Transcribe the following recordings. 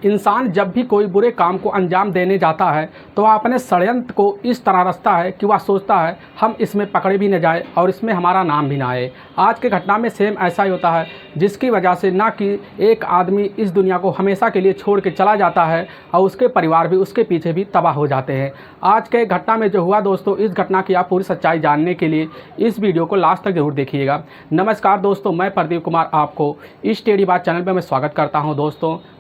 इंसान जब भी कोई बुरे काम को अंजाम देने जाता है तो वह अपने षड्यंत्र को इस तरह रचता है कि वह सोचता है हम इसमें पकड़े भी न जाए और इसमें हमारा नाम भी ना आए। आज के घटना में सेम ऐसा ही होता है, जिसकी वजह से ना कि एक आदमी इस दुनिया को हमेशा के लिए छोड़ के चला जाता है और उसके परिवार भी उसके पीछे भी तबाह हो जाते हैं। आज के घटना में जो हुआ दोस्तों, इस घटना की आप पूरी सच्चाई जानने के लिए इस वीडियो को लास्ट तक जरूर देखिएगा। नमस्कार दोस्तों, मैं प्रदीप कुमार आपको इस टेढ़ी बात चैनल पर मैं स्वागत करता हूं।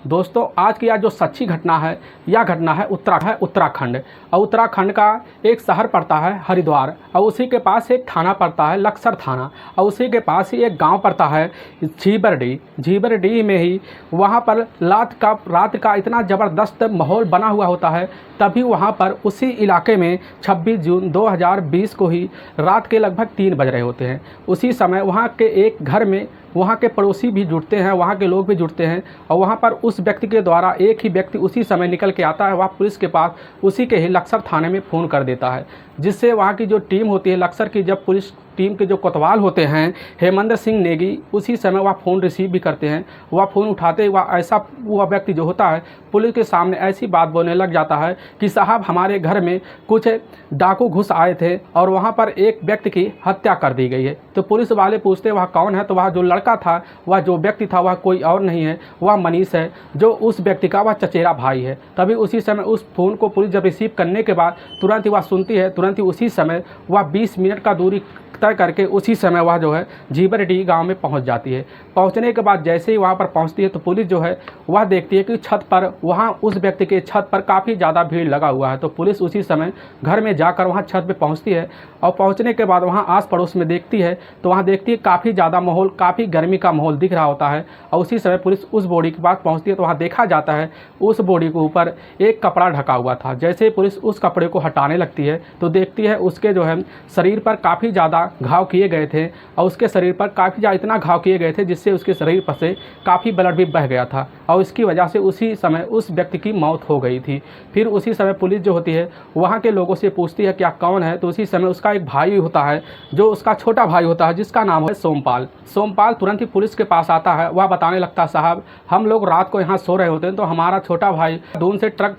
दोस्तों आज की आज जो सच्ची घटना है, यह घटना है उत्तराखंड। और उत्तराखंड का एक शहर पड़ता है हरिद्वार, और उसी के पास एक थाना पड़ता है लक्सर थाना, और उसी के पास ही एक गांव पड़ता है झीबरडी में ही वहां पर रात का इतना ज़बरदस्त माहौल बना हुआ होता है। तभी वहां पर उसी इलाके में 26 जून 2020 को ही रात के लगभग 3 बज रहे होते हैं। उसी समय वहां के एक घर में वहाँ के पड़ोसी भी जुड़ते हैं, वहाँ के लोग भी जुड़ते हैं, और वहाँ पर उस व्यक्ति के द्वारा एक ही व्यक्ति उसी समय निकल के आता है। वह पुलिस के पास उसी के ही लक्सर थाने में फ़ोन कर देता है, जिससे वहाँ की जो टीम होती है लक्सर की, जब पुलिस टीम के जो कोतवाल होते हैं हेमंत सिंह नेगी, उसी समय वह फ़ोन रिसीव भी करते हैं। वह फ़ोन उठाते ही वह व्यक्ति जो होता है पुलिस के सामने ऐसी बात बोलने लग जाता है कि साहब हमारे घर में कुछ डाकू घुस आए थे और वहाँ पर एक व्यक्ति की हत्या कर दी गई है। तो पुलिस वाले पूछते वह कौन है, तो वह जो लड़का था, वह जो व्यक्ति था, वह कोई और नहीं है, वह मनीष है, जो उस व्यक्ति का वह चचेरा भाई है। तभी उसी समय उस फ़ोन को पुलिस जब रिसीव करने के बाद तुरंत ही वह सुनती है, तुरंत ही उसी समय वह 20 मिनट का दूरी तय करके उसी समय वह जो है झीबरडी गांव में पहुंच जाती है। पहुंचने के बाद जैसे ही वहां पर पहुंचती है तो पुलिस जो है वह देखती है कि छत पर वहां उस व्यक्ति के छत पर काफ़ी ज़्यादा भीड़ लगा हुआ है। तो पुलिस उसी समय घर में जाकर वहां छत पे पहुंचती है, और पहुंचने के बाद वहां आस पड़ोस में देखती है तो वहां देखती है काफ़ी ज़्यादा माहौल, काफ़ी गर्मी का माहौल दिख रहा होता है। और उसी समय पुलिस उस बॉडी के पास पहुँचती है तो वहाँ देखा जाता है उस बॉडी के ऊपर एक कपड़ा ढका हुआ था। जैसे ही पुलिस उस कपड़े को हटाने लगती है तो देखती है उसके जो है शरीर पर काफ़ी ज़्यादा घाव किए गए थे, और उसके शरीर पर काफ़ी ज़्यादा इतना घाव किए गए थे जिससे उसके शरीर पर से काफ़ी ब्लड भी बह गया था, और इसकी वजह से उसी समय उस व्यक्ति की मौत हो गई थी। फिर उसी समय पुलिस जो होती है वहाँ के लोगों से पूछती है क्या कौन है, तो उसी समय उसका एक भाई होता है, जो उसका छोटा भाई होता है, जिसका नाम है सोमपाल तुरंत ही पुलिस के पास आता है। वह बताने लगता है साहब हम लोग रात को यहाँ सो रहे होते हैं तो हमारा छोटा भाई दून से ट्रक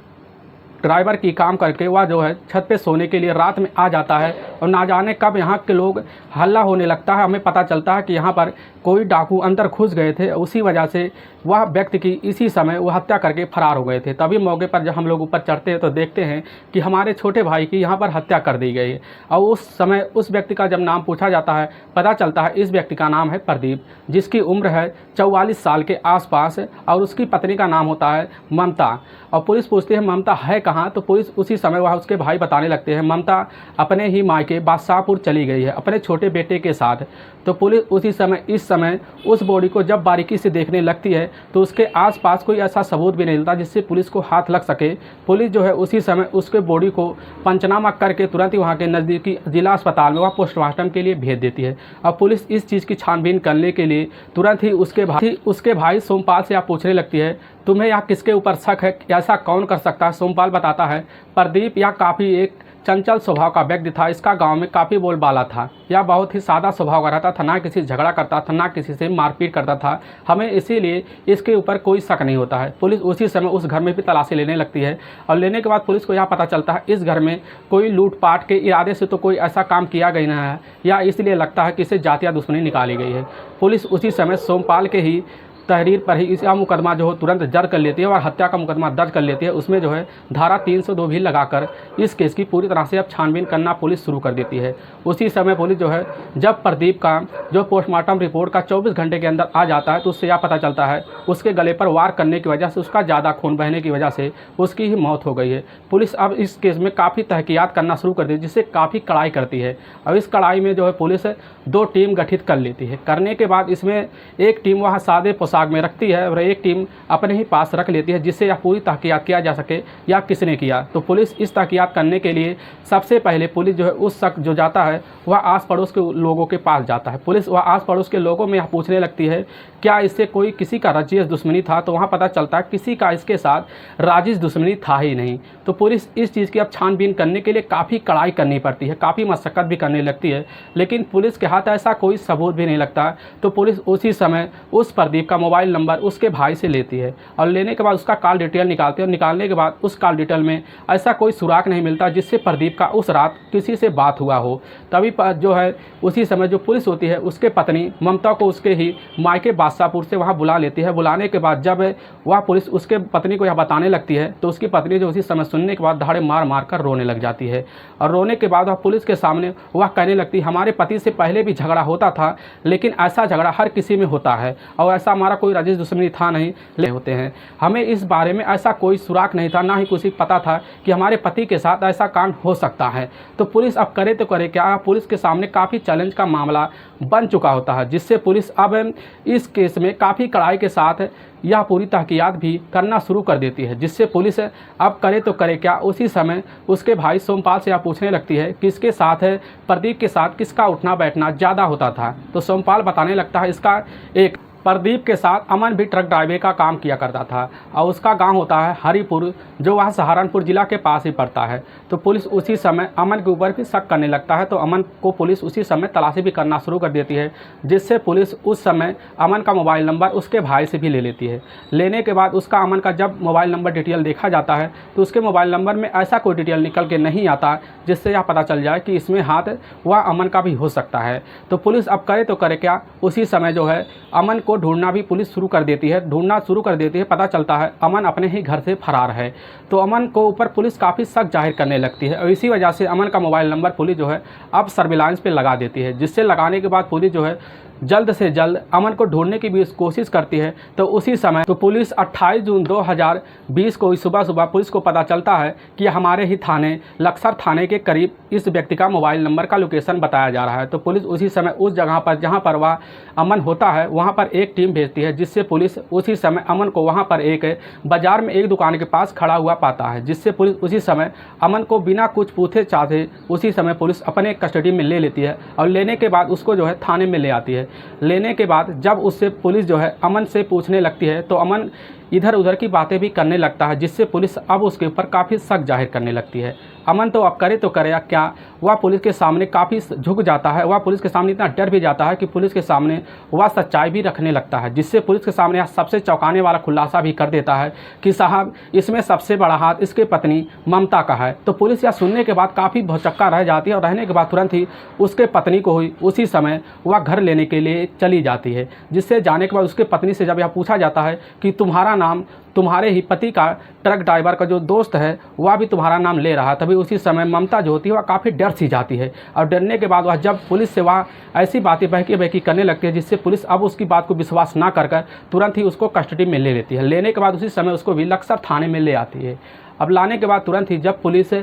ड्राइवर की काम करके वह जो है छत पे सोने के लिए रात में आ जाता है, और ना जाने कब यहाँ के लोग हल्ला होने लगता है। हमें पता चलता है कि यहाँ पर कोई डाकू अंदर घुस गए थे, उसी वजह से वह व्यक्ति की इसी समय वह हत्या करके फरार हो गए थे। तभी मौके पर जब हम लोग ऊपर चढ़ते हैं तो देखते हैं कि हमारे छोटे भाई की यहाँ पर हत्या कर दी गई है। और उस समय उस व्यक्ति का जब नाम पूछा जाता है, पता चलता है इस व्यक्ति का नाम है प्रदीप, जिसकी उम्र है 44 साल के आसपास, और उसकी पत्नी का नाम होता है ममता। और पुलिस पूछती है ममता है कहाँ, तो पुलिस उसी समय वह उसके भाई बताने लगते हैं ममता अपने ही मायके बादशाहपुर चली गई है अपने छोटे बेटे के साथ। तो पुलिस उसी समय इस समय उस बॉडी को जब बारीकी से देखने लगती है तो उसके आसपास कोई ऐसा सबूत भी नहीं मिलता जिससे पुलिस को हाथ लग सके। पुलिस जो है उसी समय उसके बॉडी को पंचनामा करके तुरंत ही वहाँ के नज़दीकी जिला अस्पताल में वह पोस्टमार्टम के लिए भेज देती है। अब पुलिस इस चीज़ की छानबीन करने के लिए तुरंत ही उसके भाई सोमपाल से आप पूछने लगती है तुम्हें यहाँ किसके ऊपर शक है, ऐसा कौन कर सकता है। सोमपाल बताता है प्रदीप यह काफ़ी एक चंचल स्वभाव का व्यक्ति था, इसका गांव में काफ़ी बोलबाला था, यह बहुत ही सादा स्वभाव का रहता था, ना किसी झगड़ा करता था ना किसी से मारपीट करता था, हमें इसीलिए इसके ऊपर कोई शक नहीं होता है। पुलिस उसी समय उस घर में भी तलाशी लेने लगती है, और लेने के बाद पुलिस को यह पता चलता है इस घर में कोई लूटपाट के इरादे से तो कोई ऐसा काम किया गया नहीं है, या इसलिए लगता है कि इसे जातीय दुश्मनी निकाली गई है। पुलिस उसी समय सोमपाल के ही तहरीर पर ही इसका मुकदमा जो है तुरंत दर्ज कर लेती है, और हत्या का मुकदमा दर्ज कर लेती है। उसमें जो है धारा 302 भी लगाकर इस केस की पूरी तरह से अब छानबीन करना पुलिस शुरू कर देती है। उसी समय पुलिस जो है जब प्रदीप का जो पोस्टमार्टम रिपोर्ट का 24 घंटे के अंदर आ जाता है तो उससे यह पता चलता है उसके गले पर वार करने की वजह से, उसका ज़्यादा खून बहने की वजह से उसकी ही मौत हो गई है। पुलिस अब इस केस में काफ़ी तहकीकात करना शुरू कर दी, जिससे काफ़ी कड़ाई करती है। अब इस कड़ाई में जो है पुलिस 2 टीम गठित कर लेती है। करने के बाद इसमें एक टीम वहाँ सादे पोशाक में रखती है और एक टीम अपने ही पास रख लेती है, जिससे यह पूरी तहकीकात किया जा सके या किसने किया। तो पुलिस इस तहकीकात करने के लिए सबसे पहले पुलिस जो है उस शख्स जो जाता है वह आस पड़ोस के लोगों के पास जाता है। पुलिस वह आस पड़ोस के लोगों में यह पूछने लगती है क्या इससे कोई किसी का रंजिश दुश्मनी था, तो वहाँ पता चलता है किसी का इसके साथ राजिश दुश्मनी था ही नहीं। तो पुलिस इस चीज़ की अब छानबीन करने के लिए काफ़ी कड़ाई करनी पड़ती है, काफ़ी मशक्क़त भी करने लगती है, लेकिन पुलिस के हाथ ऐसा कोई सबूत भी नहीं लगता। तो पुलिस उसी समय उस प्रदीप का मोबाइल नंबर उसके भाई से लेती है और लेने के बाद उसका कॉल डिटेल निकालती है और निकालने के बाद उस कॉल डिटेल में ऐसा कोई सुराग नहीं मिलता जिससे प्रदीप का उस रात किसी से बात हुआ हो। तभी जो है उसी समय जो पुलिस होती है उसके पत्नी ममता को उसके ही मायके बादशाहपुर से वहाँ बुला लेती है। बुलाने के बाद जब वह पुलिस उसके पत्नी को यह बताने लगती है तो उसकी पत्नी जो उसी समय सुनने के बाद दहाड़े मार मार कर रोने लग जाती है और रोने के बाद वह पुलिस के सामने वह कहने लगती है हमारे पति से पहले भी झगड़ा होता था, लेकिन ऐसा झगड़ा हर किसी में होता है और ऐसा हमारा कोई रंजिश दुश्मनी था नहीं ले होते हैं। हमें इस बारे में ऐसा कोई सुराग नहीं था, ना ही किसी पता था कि हमारे पति के साथ ऐसा कांड हो सकता है। तो पुलिस अब करे तो करे क्या, पुलिस के सामने काफ़ी चैलेंज का मामला बन चुका होता है, जिससे पुलिस अब इस केस में काफ़ी कड़ाई के साथ यह पूरी तहकीकात भी करना शुरू कर देती है। जिससे पुलिस अब करे तो करे क्या, उसी समय उसके भाई सोमपाल से यह पूछने लगती है कि इसके साथ प्रदीप के साथ किसका उठना बैठना ज़्यादा होता था। तो सोमपाल बताने लगता है इसका एक प्रदीप के साथ अमन भी ट्रक ड्राइवर का काम किया करता था और उसका गांव होता है हरिपुर, जो वह सहारनपुर जिला के पास ही पड़ता है। तो पुलिस उसी समय अमन के ऊपर भी शक करने लगता है, तो अमन को पुलिस उसी समय तलाशी भी करना शुरू कर देती है, जिससे पुलिस उस समय अमन का मोबाइल नंबर उसके भाई से भी ले लेती है। लेने के बाद उसका अमन का जब मोबाइल नंबर डिटेल देखा जाता है तो उसके मोबाइल नंबर में ऐसा कोई डिटेल निकल के नहीं आता जिससे यह पता चल जाए कि इसमें हाथ वह अमन का भी हो सकता है। तो पुलिस अब करे तो करे क्या, उसी समय जो है अमन को ढूंढना भी पुलिस शुरू कर देती है, ढूंढना शुरू कर देती है। पता चलता है अमन अपने ही घर से फरार है। तो अमन को ऊपर पुलिस काफ़ी शक जाहिर करने लगती है और इसी वजह से अमन का मोबाइल नंबर पुलिस जो है अब सर्विलांस पे लगा देती है, जिससे लगाने के बाद पुलिस जो है जल्द से जल्द अमन को ढूंढने की भी कोशिश करती है। तो उसी समय तो पुलिस 28 जून 2020 को सुबह सुबह पुलिस को पता चलता है कि हमारे ही थाने लक्सर थाने के करीब इस व्यक्ति का मोबाइल नंबर का लोकेशन बताया जा रहा है। तो पुलिस उसी समय उस जगह पर जहां पर वह अमन होता है वहां पर एक टीम भेजती है, जिससे पुलिस उसी समय अमन को वहां पर एक बाजार में एक दुकान के पास खड़ा हुआ पाता है, जिससे पुलिस उसी समय अमन को बिना कुछ पूछे चाहे उसी समय पुलिस अपने कस्टडी में ले लेती है और लेने के बाद उसको जो है थाने में ले आती है। लेने के बाद जब उससे पुलिस जो है अमन से पूछने लगती है तो अमन इधर उधर की बातें भी करने लगता है, जिससे पुलिस अब उसके ऊपर काफ़ी शक जाहिर करने लगती है। अमन तो अब करे तो करे क्या, वह पुलिस के सामने काफ़ी झुक जाता है, वह पुलिस के सामने इतना डर भी जाता है कि पुलिस के सामने वह सच्चाई भी रखने लगता है, जिससे पुलिस के सामने सबसे चौंकाने वाला खुलासा भी कर देता है कि साहब इसमें सबसे बड़ा हाथ इसके पत्नी ममता का है। तो पुलिस यह सुनने के बाद काफ़ी भौचक्का रह जाती है और रहने के बाद तुरंत ही उसके पत्नी को हुई उसी समय वह घर लेने के लिए चली जाती है, जिससे जाने के बाद उसके पत्नी से जब यह पूछा जाता है कि तुम्हारा नाम तुम्हारे ही पति का ट्रक ड्राइवर का जो दोस्त है वह भी तुम्हारा नाम ले रहा है, तभी उसी समय ममता जो होती है वह काफ़ी डर सी जाती है और डरने के बाद वह जब पुलिस से वह ऐसी बातें बहकी बहकी करने लगती है, जिससे पुलिस अब उसकी बात को विश्वास ना कर तुरंत ही उसको कस्टडी में ले लेती है। लेने के बाद उसी समय उसको भी लक्सर थाने में ले आती है। अब लाने के बाद तुरंत ही जब पुलिस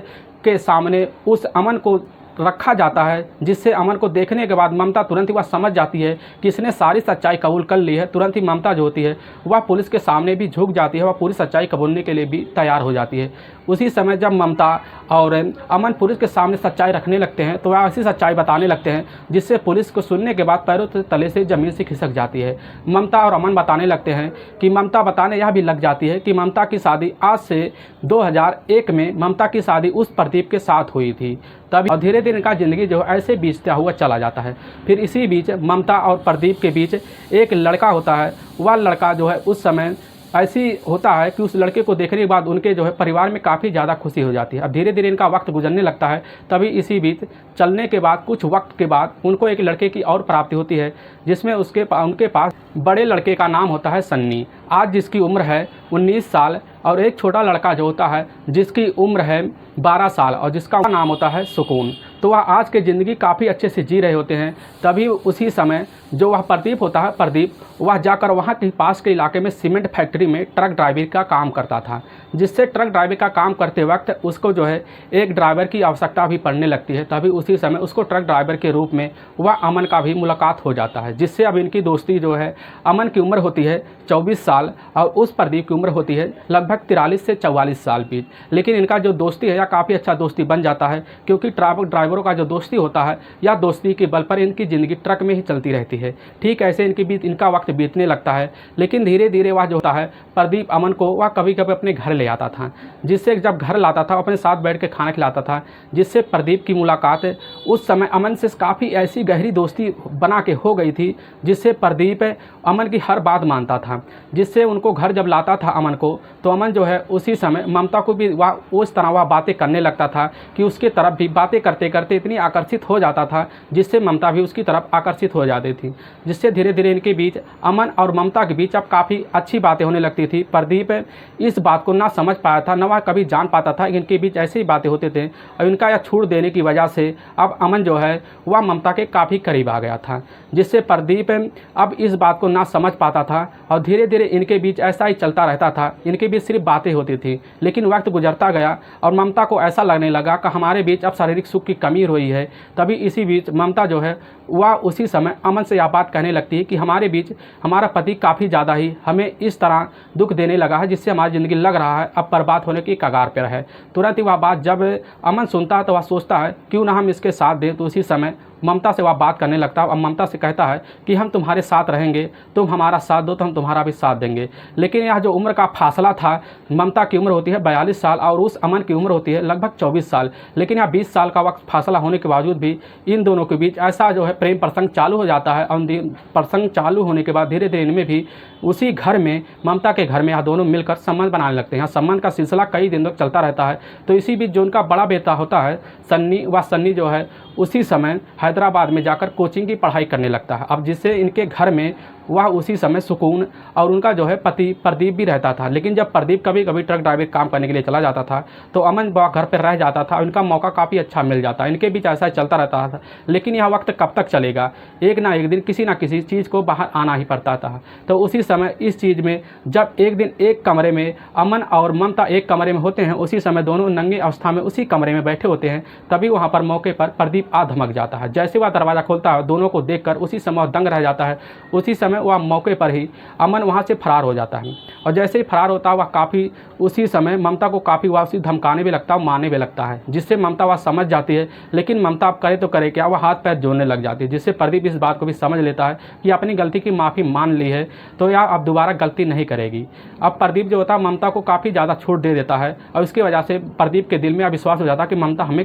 के सामने उस अमन को रखा जाता है, जिससे अमन को देखने के बाद ममता तुरंत ही वह समझ जाती है कि इसने सारी सच्चाई कबूल कर ली है। तुरंत ही ममता जो होती है वह पुलिस के सामने भी झुक जाती है, वह पूरी सच्चाई कबूलने के लिए भी तैयार हो जाती है। उसी समय जब ममता और अमन पुलिस के सामने सच्चाई रखने लगते हैं तो वह ऐसी सच्चाई बताने लगते हैं जिससे पुलिस को सुनने के बाद पैरों से तले से ज़मीन से खिसक जाती है। ममता और अमन बताने लगते हैं कि ममता बताने यह भी लग जाती है कि ममता की शादी आज से 2001 में ममता की शादी उस प्रदीप के साथ हुई थी। तभी और धीरे धीरे इनका ज़िंदगी जो है ऐसे बीतता हुआ चला जाता है। फिर इसी बीच ममता और प्रदीप के बीच एक लड़का होता है। वह लड़का जो है उस समय ऐसी होता है कि उस लड़के को देखने के बाद उनके जो है परिवार में काफ़ी ज़्यादा खुशी हो जाती है। अब धीरे धीरे इनका वक्त गुजरने लगता है। तभी इसी बीच चलने के बाद कुछ वक्त के बाद उनको एक लड़के की और प्राप्ति होती है, जिसमें उनके पास बड़े लड़के का नाम होता है सन्नी, आज जिसकी उम्र है 19 साल, और एक छोटा लड़का जो होता है जिसकी उम्र है 12 साल और जिसका नाम होता है सुकून। तो वह आज की ज़िंदगी काफ़ी अच्छे से जी रहे होते हैं। तभी उसी समय जो वह प्रदीप होता है, प्रदीप वह जाकर वहाँ के पास के इलाके में सीमेंट फैक्ट्री में ट्रक ड्राइवर का काम करता था, जिससे ट्रक ड्राइवर का काम करते वक्त उसको जो है एक ड्राइवर की आवश्यकता भी पड़ने लगती है। तभी उसी समय उसको ट्रक ड्राइवर के रूप में वह अमन का भी मुलाकात हो जाता है, जिससे अब इनकी दोस्ती जो है, अमन की उम्र होती है 24 साल और उस प्रदीप की उम्र होती है लगभग 43 से 44 साल बीच। लेकिन इनका जो दोस्ती है यह काफ़ी अच्छा दोस्ती बन जाता है, क्योंकि ट्रक ड्राइवरों का जो दोस्ती होता है, यह दोस्ती के बल पर इनकी ज़िंदगी ट्रक में ही चलती रहती है। है। ठीक ऐसे इनके बीच इनका वक्त बीतने लगता है। लेकिन धीरे धीरे वह जो होता है प्रदीप अमन को वह कभी कभी अपने घर ले आता था, जिससे जब घर लाता था अपने साथ बैठ के खाना खिलाता था, जिससे प्रदीप की मुलाकात उस समय अमन से काफ़ी ऐसी गहरी दोस्ती बना के हो गई थी, जिससे प्रदीप अमन की हर बात मानता था। जिससे उनको घर जब लाता था अमन को, तो अमन जो है उसी समय ममता को भी वह उस तरह वह बातें करने लगता था कि उसके तरफ भी बातें करते करते इतनी आकर्षित हो जाता था, जिससे ममता भी उसकी तरफ आकर्षित हो जाती थी। जिससे धीरे धीरे इनके बीच अमन और ममता के बीच अब काफ़ी अच्छी बातें होने लगती थी। प्रदीप इस बात को ना समझ पाया था, ना वह कभी जान पाता था कि इनके बीच ऐसी ही बातें होते थे। और इनका यह छूट देने की वजह से अब अमन जो है वह ममता के काफ़ी करीब आ गया था, जिससे प्रदीप अब इस बात को ना समझ पाता था। और धीरे धीरे इनके बीच ऐसा ही चलता रहता था, इनके बीच सिर्फ बातें होती थी। लेकिन वक्त गुजरता गया और ममता को ऐसा लगने लगा कि हमारे बीच अब शारीरिक सुख की कमी हुई है। तभी इसी बीच ममता जो है वह उसी समय अमन से यह बात कहने लगती है कि हमारे बीच हमारा पति काफ़ी ज़्यादा ही हमें इस तरह दुख देने लगा है, जिससे हमारी ज़िंदगी लग रहा है अब बर्बाद होने की कगार पर है। तुरंत ही वह बात जब अमन सुनता है तो वह सोचता है क्यों ना हम इसके साथ दें। तो उसी समय ममता से वह बात करने लगता है और ममता से कहता है कि हम तुम्हारे साथ रहेंगे, तुम हमारा साथ दो तो हम तुम्हारा भी साथ देंगे। लेकिन यह जो उम्र का फासला था, ममता की उम्र होती है 42 साल और उस अमन की उम्र होती है लगभग 24 साल। लेकिन यह 20 साल का वक्त फासला होने के बावजूद भी इन दोनों के बीच ऐसा जो है प्रेम प्रसंग चालू हो जाता है। और प्रसंग चालू होने के बाद धीरे धीरे इनमें भी उसी घर में ममता के घर में यह दोनों मिलकर संबंध बनाने लगते हैं। संबंध का सिलसिला कई दिन तक चलता रहता है। तो इसी बीच जो उनका बड़ा बेटा होता है सन्नी, वह सन्नी जो है उसी समय हैदराबाद में जाकर कोचिंग की पढ़ाई करने लगता है। अब जिससे इनके घर में वह उसी समय सुकून और उनका जो है पति प्रदीप भी रहता था। लेकिन जब प्रदीप कभी कभी ट्रक ड्राइवर काम करने के लिए चला जाता था तो अमन वह घर पर रह जाता था। उनका मौका काफ़ी अच्छा मिल जाता, इनके बीच ऐसा चलता रहता था। लेकिन यह वक्त कब तक चलेगा, एक ना एक दिन किसी ना किसी चीज़ को बाहर आना ही पड़ता था। तो उसी समय इस चीज़ में जब एक दिन एक कमरे में अमन और ममता एक कमरे में होते हैं, उसी समय दोनों नंगे अवस्था में उसी कमरे में बैठे होते हैं। तभी वहाँ पर मौके पर प्रदीप आ धमक जाता है। जैसे वह दरवाज़ा खोलता है दोनों को देखकर उसी समय दंग रह जाता है। उसी समय वह मौके पर ही अमन वहाँ से फरार हो जाता है। और जैसे ही फरार होता है वह काफ़ी उसी समय ममता को काफ़ी वह उसी धमकाने भी लगता है, मारने भी लगता है, जिससे ममता वह समझ जाती है। लेकिन ममता अब करे तो करे क्या, वह हाथ पैर जोड़ने लग जाती है। जिससे प्रदीप इस बात को भी समझ लेता है कि अपनी गलती की माफ़ी मान ली है तो यह अब दोबारा गलती नहीं करेगी। अब प्रदीप जो होता है ममता को काफ़ी ज़्यादा छूट दे देता है और इसकी वजह से प्रदीप के दिल में विश्वास हो जाता है कि ममता हमें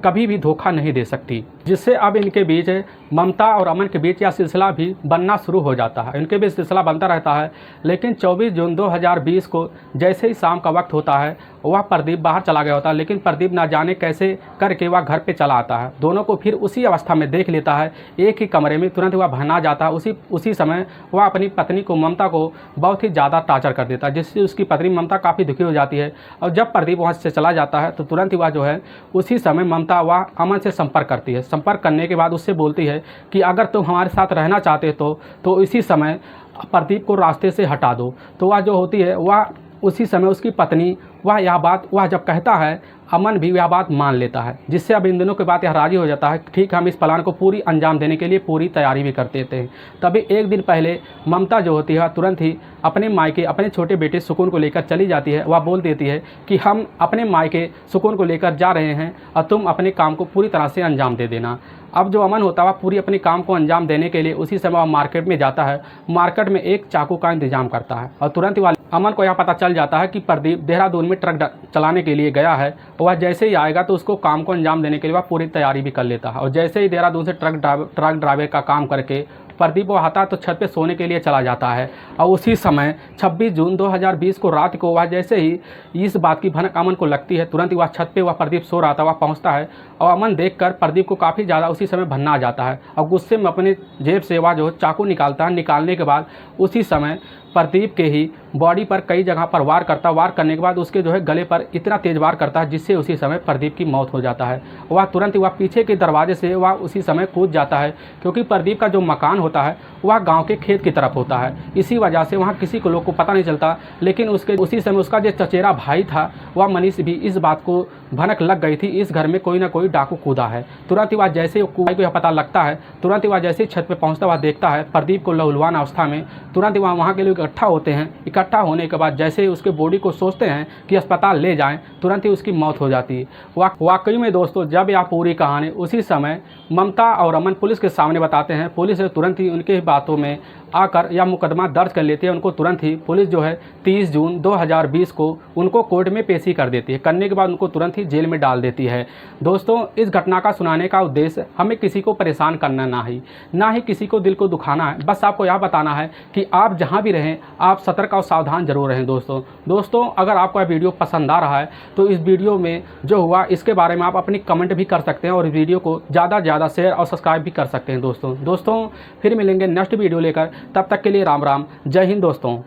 कभी भी धोखा नहीं दे सकती। जिससे अब इनके बीच ममता और अमन के बीच यह सिलसिला भी बनना शुरू हो जाता है। इनके बीच सिलसिला बनता रहता है। लेकिन 24 जून 2020 को जैसे ही शाम का वक्त होता है वह प्रदीप बाहर चला गया होता है। लेकिन प्रदीप ना जाने कैसे करके वह घर पे चला आता है। दोनों को फिर उसी अवस्था में देख लेता है, एक ही कमरे में। तुरंत वह भना जाता है। उसी समय वह अपनी पत्नी को ममता को बहुत ही ज़्यादा टार्चर कर देता है, जिससे उसकी पत्नी ममता काफ़ी दुखी हो जाती है। और जब प्रदीप वहाँ से चला जाता है तो तुरंत ही वह जो है उसी समय ममता वह अमन से संपर्क करती है। संपर्क करने के बाद उससे बोलती है कि अगर तुम हमारे साथ रहना चाहते तो इसी समय प्रदीप को रास्ते से हटा दो। तो वह जो होती है वह उसी समय उसकी पत्नी वह जब कहता है अमन भी यह बात मान लेता है। जिससे अब इन दोनों के बाद यह राज़ी हो जाता है ठीक हम इस प्लान को पूरी अंजाम देने के लिए पूरी तैयारी भी कर देते हैं। तभी एक दिन पहले ममता जो होती है तुरंत ही अपने मायके अपने छोटे बेटे सुकून को लेकर चली जाती है। वह बोल देती है कि हम अपने मायके सुकून को लेकर जा रहे हैं और तुम अपने काम को पूरी तरह से अंजाम दे देना। अब जो अमन होता है वह पूरी अपने काम को अंजाम देने के लिए उसी समय वह मार्केट में जाता है। मार्केट में एक चाकू का इंतजाम करता है और तुरंत ही अमन को यह पता चल जाता है कि प्रदीप देहरादून में ट्रक चलाने के लिए गया है। वह जैसे ही आएगा तो उसको काम को अंजाम देने के लिए वह पूरी तैयारी भी कर लेता है। और जैसे ही देहरादून से ट्रक ड्राइवर का काम करके प्रदीप वो आता है तो छत पे सोने के लिए चला जाता है। और उसी समय 26 जून 2020 को रात को वह जैसे ही इस बात की भनक अमन को लगती है, तुरंत ही वह छत पे वह प्रदीप सो रहा था वह पहुंचता है। और अमन देखकर प्रदीप को काफ़ी ज़्यादा उसी समय भन्ना आ जाता है और गुस्से में अपने जेब से वह जो चाकू निकालता है। निकालने के बाद उसी समय प्रदीप के ही बॉडी पर कई जगह पर वार करने के बाद उसके जो है गले पर इतना तेज वार करता है जिससे उसी समय प्रदीप की मौत हो जाता है। वह तुरंत ही वह पीछे के दरवाजे से वह उसी समय कूद जाता है, क्योंकि प्रदीप का जो मकान होता है वह गांव के खेत की तरफ होता है। इसी वजह से वहाँ किसी को लोग को पता नहीं चलता। लेकिन उसी समय उसका जो चचेरा भाई था वह मनीष भी इस बात को भनक लग गई थी, इस घर में कोई ना कोई डाकू कूदा है। तुरंत ही वह जैसे भाई को यह पता लगता है, तुरंत ही वह जैसे छत पर पहुँचता वह देखता है प्रदीप को लहूलुहान अवस्था में। तुरंत ही वहाँ के लोग इकट्ठा होते हैं। इकट्ठा होने के बाद जैसे ही उसके बॉडी को सोचते हैं कि अस्पताल ले जाएं, तुरंत ही उसकी मौत हो जाती है। वाकई में दोस्तों, जब यह पूरी कहानी उसी समय ममता और अमन पुलिस के सामने बताते हैं, पुलिस तुरंत ही उनके बातों में आकर यह मुकदमा दर्ज कर लेती है। उनको तुरंत ही पुलिस जो है 30 जून 2020 को उनको कोर्ट में पेशी कर देती है। करने के बाद उनको तुरंत ही जेल में डाल देती है। दोस्तों, इस घटना का सुनाने का उद्देश्य हमें किसी को परेशान करना ना ही किसी को दिल को दुखाना है। बस आपको यह बताना है कि आप जहाँ भी रहें, आप सतर्क और सावधान जरूर रहें। दोस्तों, अगर आपको यह वीडियो पसंद आ रहा है तो इस वीडियो में जो हुआ इसके बारे में आप अपनी कमेंट भी कर सकते हैं और इस वीडियो को ज़्यादा से ज़्यादा शेयर और सब्सक्राइब भी कर सकते हैं। दोस्तों फिर मिलेंगे नेक्स्ट वीडियो लेकर। तब तक के लिए राम राम, जय हिंद दोस्तों।